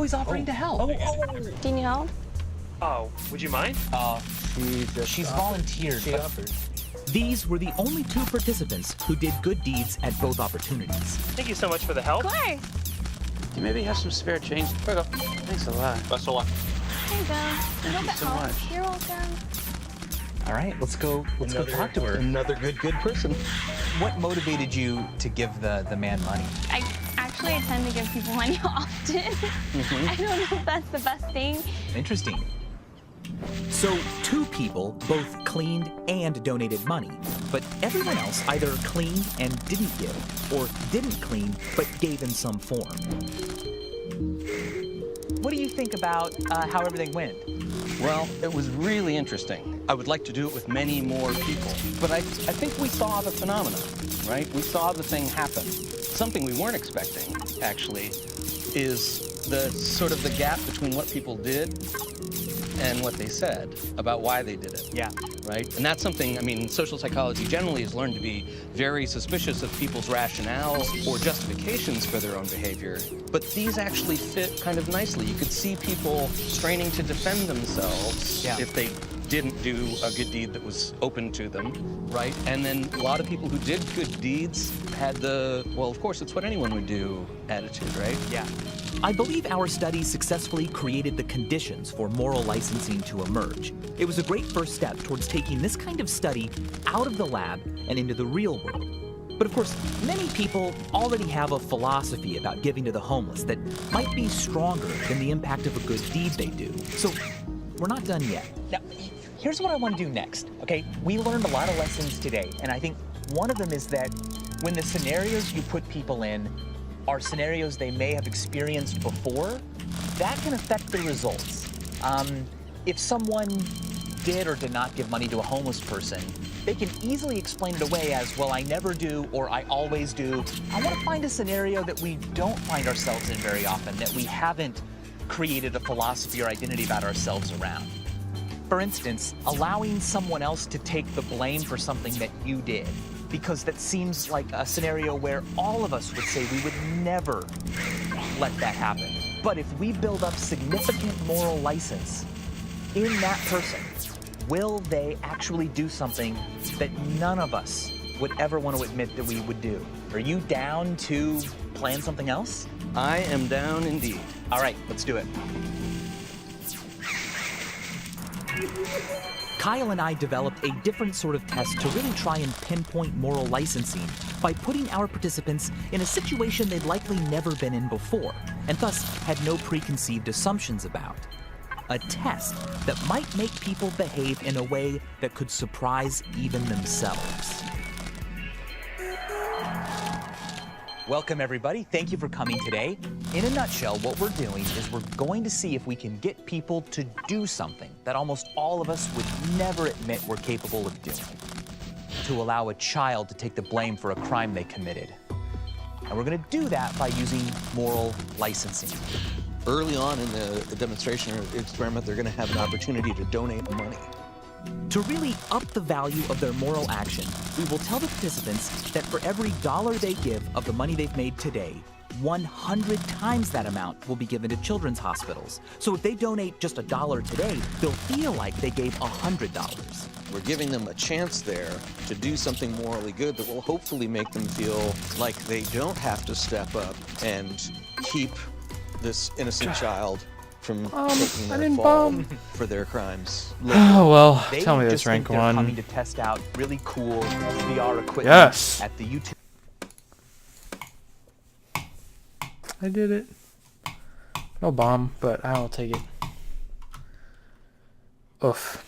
Oh, he's offering to help. Do you need help? Oh, would you mind? She's volunteered. She but offered. These were the only 2 participants who did good deeds at both opportunities. Thank you so much for the help. Of course. You maybe have some spare change. Here we go. Thanks a lot. Best of luck. There you go. You you so much. You're welcome. All right, let's go talk to her. Another good person. What motivated you to give the man money? I tend to give people money often. I don't know if that's the best thing. Interesting. So 2 people both cleaned and donated money, but everyone else either cleaned and didn't give, or didn't clean but gave in some form. What do you think about how everything went? Well, it was really interesting. I would like to do it with many more people. But I think we saw the phenomena, right? We saw the thing happen. Something we weren't expecting, actually, is the sort of the gap between what people did and what they said about why they did it. Yeah. Right? And that's something, I mean, social psychology generally has learned to be very suspicious of people's rationales or justifications for their own behavior. But these actually fit kind of nicely. You could see people straining to defend themselves if they didn't do a good deed that was open to them, right? And then a lot of people who did good deeds had the, well, of course, it's what anyone would do attitude, right? Yeah. I believe our study successfully created the conditions for moral licensing to emerge. It was a great first step towards taking this kind of study out of the lab and into the real world. But of course, many people already have a philosophy about giving to the homeless that might be stronger than the impact of a good deed they do. So we're not done yet. Now, here's what I want to do next, okay? We learned a lot of lessons today, and I think one of them is that when the scenarios you put people in are scenarios they may have experienced before, that can affect the results. If someone did or did not give money to a homeless person, they can easily explain it away as, well, I never do, or I always do. I want to find a scenario that we don't find ourselves in very often, that we haven't created a philosophy or identity about ourselves around. For instance, allowing someone else to take the blame for something that you did, because that seems like a scenario where all of us would say we would never let that happen. But if we build up significant moral license in that person, will they actually do something that none of us would ever want to admit that we would do? Are you down to plan something else? I am down indeed. All right, let's do it. Kyle and I developed a different sort of test to really try and pinpoint moral licensing by putting our participants in a situation they'd likely never been in before, and thus had no preconceived assumptions about. A test that might make people behave in a way that could surprise even themselves. Welcome, everybody. Thank you for coming today. In a nutshell, what we're doing is we're going to see if we can get people to do something that almost all of us would never admit we're capable of doing. To allow a child to take the blame for a crime they committed. And we're going to do that by using moral licensing. Early on in the demonstration or experiment, they're going to have an opportunity to donate money. To really up the value of their moral action, we will tell the participants that for every $1 they give of the money they've made today, 100 times that amount will be given to children's hospitals. So if they donate just $1 today, they'll feel like they gave $100. We're giving them a chance there to do something morally good that will hopefully make them feel like they don't have to step up and keep this innocent child from taking their fall for their crimes. Oh, well, They tell me just this rank think they're coming one. to test out really cool VR equipment Yes. at the YouTube. I did it. No bomb, but I will take it. Oof.